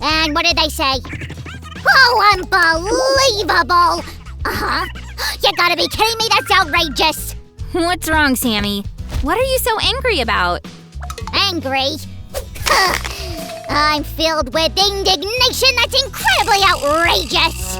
And what did they say? Oh, unbelievable! You gotta be kidding me, that's outrageous! What's wrong, Sammy? What are you so angry about? Angry? I'm filled with indignation that's incredibly outrageous!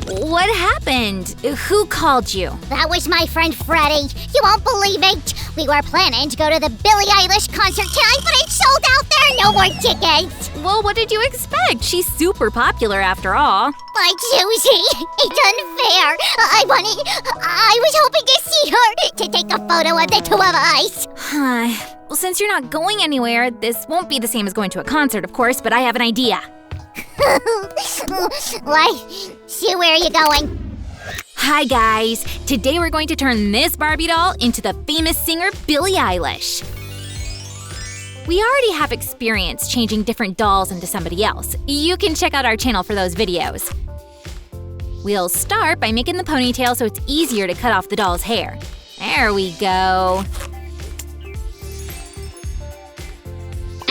What happened? Who called you? That was my friend Freddie. You won't believe it. We were planning to go to the Billie Eilish concert tonight, but it's sold out. There are no more tickets. Well, what did you expect? She's super popular after all. But Susie, it's unfair. I was hoping to see her, to take a photo of the two of us. Well, since you're not going anywhere, this won't be the same as going to a concert, of course, but I have an idea. What? See, where are you going? Hi guys! Today we're going to turn this Barbie doll into the famous singer Billie Eilish. We already have experience changing different dolls into somebody else. You can check out our channel for those videos. We'll start by making the ponytail so it's easier to cut off the doll's hair. There we go.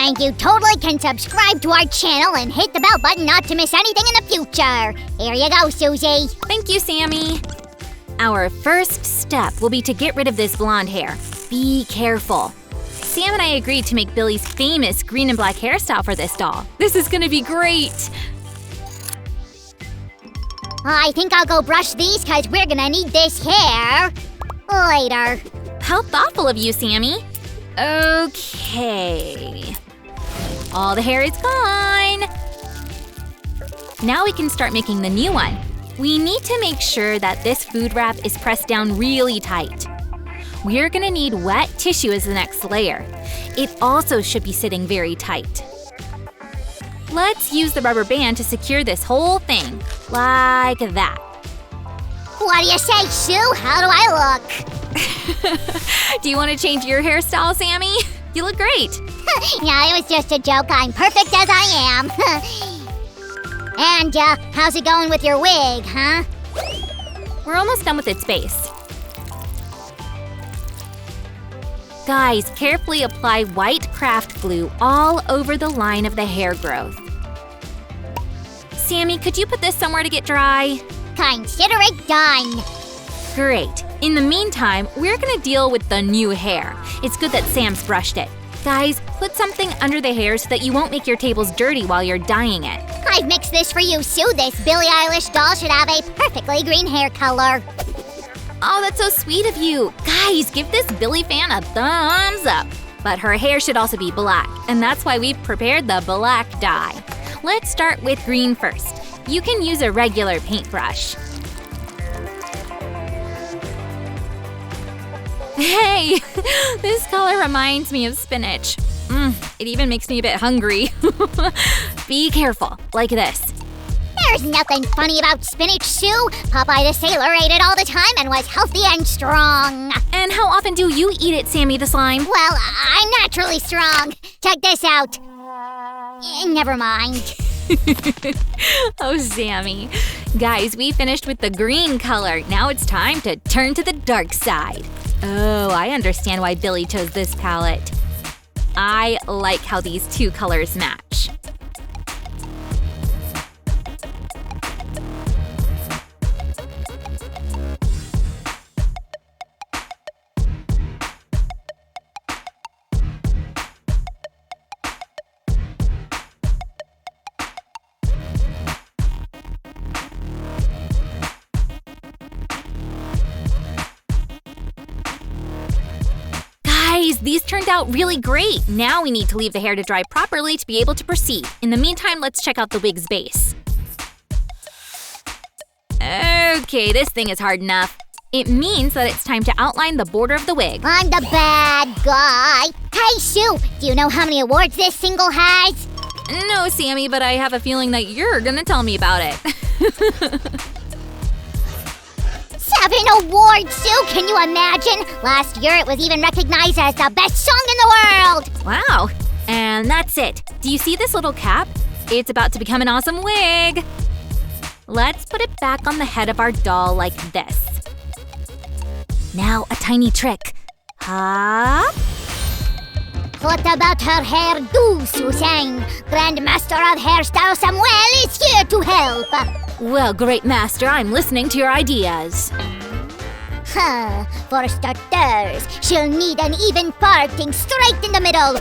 And you totally can subscribe to our channel and hit the bell button not to miss anything in the future. Here you go, Susie. Thank you, Sammy. Our first step will be to get rid of this blonde hair. Be careful. Sam and I agreed to make Billie's famous green and black hairstyle for this doll. This is gonna be great. I think I'll go brush these because we're gonna need this hair later. How thoughtful of you, Sammy. Okay. All the hair is gone! Now we can start making the new one. We need to make sure that this food wrap is pressed down really tight. We're gonna need wet tissue as the next layer. It also should be sitting very tight. Let's use the rubber band to secure this whole thing, like that. What do you say, Sue? How do I look? Do you want to change your hairstyle, Sammy? You look great. Yeah, it was just a joke. I'm perfect as I am. And, how's it going with your wig, huh? We're almost done with its base. Guys, carefully apply white craft glue all over the line of the hair growth. Sammy, could you put this somewhere to get dry? Consider it done. Great. In the meantime, we're gonna deal with the new hair. It's good that Sam's brushed it. Guys, put something under the hair so that you won't make your tables dirty while you're dyeing it. I've mixed this for you, Sue. This Billie Eilish doll should have a perfectly green hair color. Oh, that's so sweet of you. Guys, give this Billie fan a thumbs up. But her hair should also be black, and that's why we've prepared the black dye. Let's start with green first. You can use a regular paintbrush. Hey, this color reminds me of spinach. It even makes me a bit hungry. Be careful, like this. There's nothing funny about spinach, Sue. Popeye the Sailor ate it all the time and was healthy and strong. And how often do you eat it, Sammy the Slime? Well, I'm naturally strong. Check this out. Never mind. Oh, Sammy. Guys, we finished with the green color. Now it's time to turn to the dark side. Oh, I understand why Billie chose this palette. I like how these two colors match. Guys, these turned out really great! Now we need to leave the hair to dry properly to be able to proceed. In the meantime, let's check out the wig's base. Okay, this thing is hard enough. It means that it's time to outline the border of the wig. I'm the bad guy. Hey, Sue, do you know how many awards this single has? No, Sammy, but I have a feeling that you're gonna tell me about it. 7 awards, Sue! Can you imagine? Last year it was even recognized as the best song in the world! Wow. And that's it. Do you see this little cap? It's about to become an awesome wig. Let's put it back on the head of our doll like this. Now a tiny trick. Hop. What about her hairdo, Suzanne? Grandmaster of Hairstyle Samuel is here to help. Well, great master, I'm listening to your ideas. For starters, she'll need an even parting straight in the middle.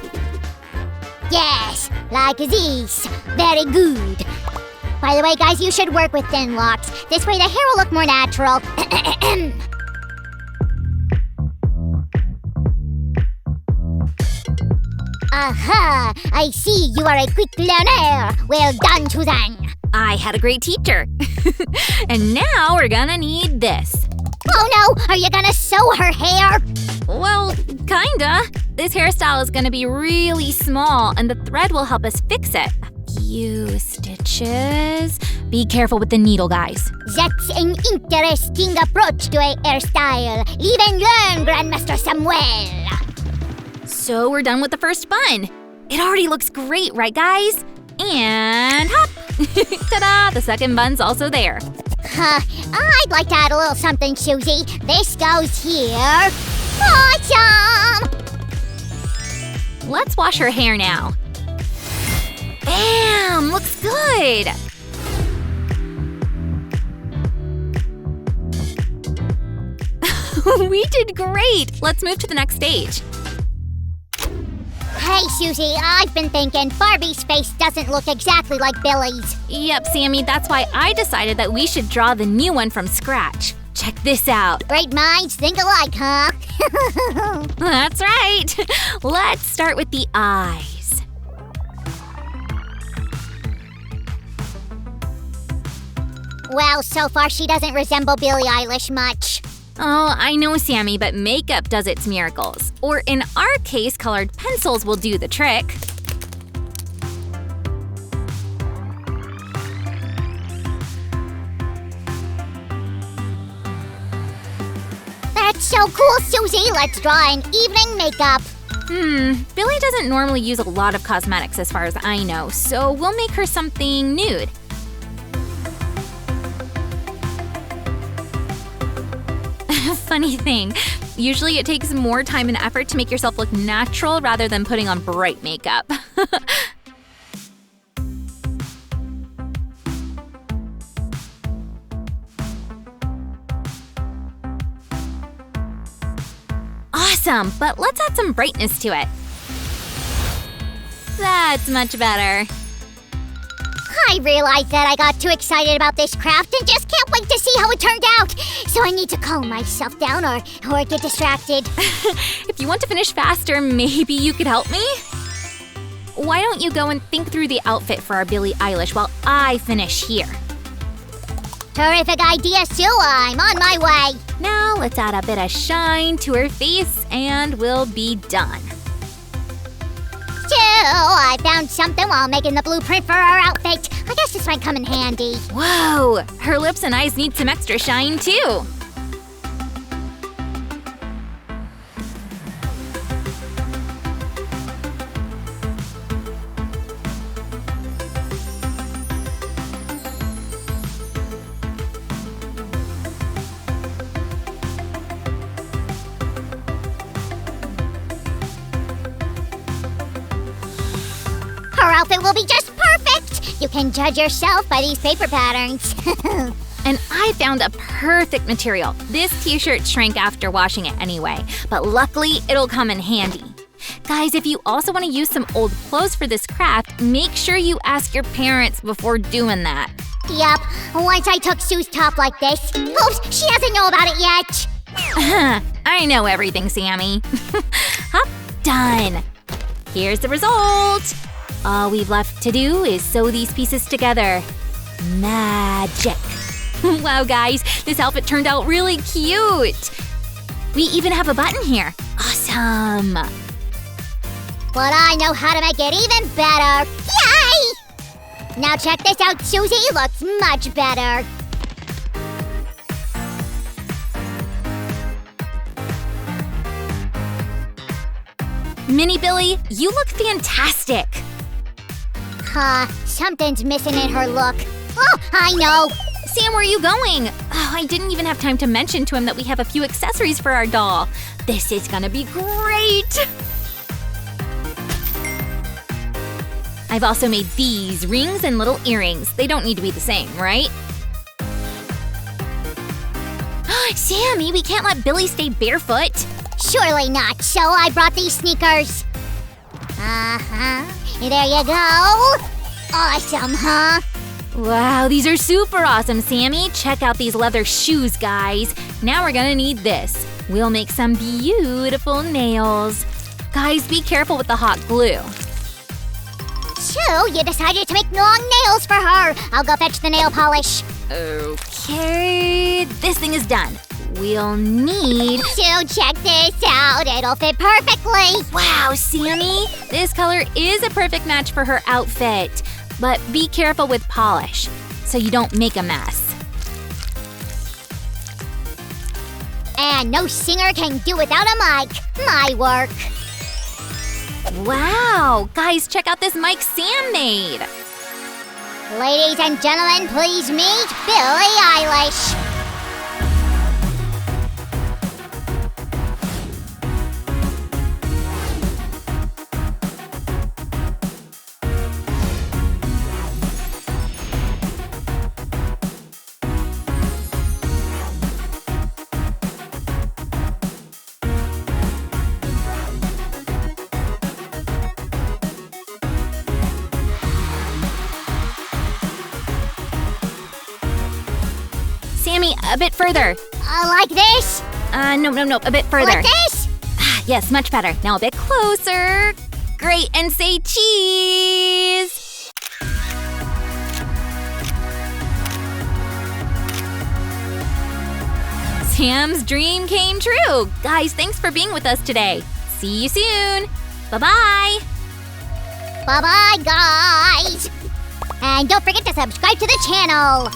Yes, like this. Very good. By the way, guys, you should work with thin locks. This way the hair will look more natural. Aha! I see you are a quick learner. Well done, Suzanne. I had a great teacher. And now we're gonna need this. Oh no! Are you gonna sew her hair? Well, kinda. This hairstyle is gonna be really small and the thread will help us fix it. A few stitches. Be careful with the needle, guys. That's an interesting approach to a hairstyle. Live and learn, Grandmaster Samuel. So we're done with the first bun. It already looks great, right, guys? And hop! Ta-da! The second bun's also there. I'd like to add a little something, Susie. This goes here. Awesome! Let's wash her hair now. Bam! Looks good! We did great! Let's move to the next stage. Hey, Susie, I've been thinking Barbie's face doesn't look exactly like Billie's. Yep, Sammy, that's why I decided that we should draw the new one from scratch. Check this out. Great minds think alike, huh? That's right. Let's start with the eyes. Well, so far she doesn't resemble Billie Eilish much. Oh, I know, Sammy, but makeup does its miracles. Or in our case, colored pencils will do the trick. That's so cool, Susie. Let's draw an evening makeup. Billie doesn't normally use a lot of cosmetics as far as I know, so we'll make her something nude. Funny thing, usually it takes more time and effort to make yourself look natural rather than putting on bright makeup. Awesome, but let's add some brightness to it. That's much better. I realized that I got too excited about this craft and just can't wait to see how it turned out. So I need to calm myself down or get distracted. If you want to finish faster, maybe you could help me? Why don't you go and think through the outfit for our Billie Eilish while I finish here? Terrific idea, Sue. I'm on my way. Now let's add a bit of shine to her face and we'll be done. Sue, I found something while making the blueprint for our outfit. I guess this might come in handy. Whoa! Her lips and eyes need some extra shine too. Her outfit will be just perfect. You can judge yourself by these paper patterns. And I found a perfect material. This t-shirt shrank after washing it anyway, but luckily it'll come in handy. Guys, if you also want to use some old clothes for this craft, make sure you ask your parents before doing that. Yup, once I took Sue's top like this. Oops, she doesn't know about it yet. I know everything, Sammy. Hop, done. Here's the result. All we've left to do is sew these pieces together. Magic. Wow, guys, this outfit turned out really cute. We even have a button here. Awesome. But I know how to make it even better. Yay! Now check this out, Susie. Looks much better. Mini Billie, you look fantastic. Something's missing in her look. Oh, I know. Sam, where are you going? Oh, I didn't even have time to mention to him that we have a few accessories for our doll. This is gonna be great. I've also made these rings and little earrings. They don't need to be the same, right? Sammy, we can't let Billie stay barefoot. Surely not, so I brought these sneakers. There you go. Awesome, huh? Wow, these are super awesome, Sammy. Check out these leather shoes, guys. Now we're gonna need this. We'll make some beautiful nails. Guys, be careful with the hot glue. So, you decided to make long nails for her. I'll go fetch the nail polish. Okay, this thing is done. We'll need… So check this out. It'll fit perfectly. Wow, Sammy! This color is a perfect match for her outfit. But be careful with polish, so you don't make a mess. And no singer can do without a mic. My work. Wow! Guys, check out this mic Sam made! Ladies and gentlemen, please meet Billie Eilish. Sammy, a bit further. Like this? No, a bit further. Like this? Yes, much better. Now a bit closer. Great, and say cheese! Sam's dream came true. Guys, thanks for being with us today. See you soon. Bye-bye. Bye-bye, guys. And don't forget to subscribe to the channel.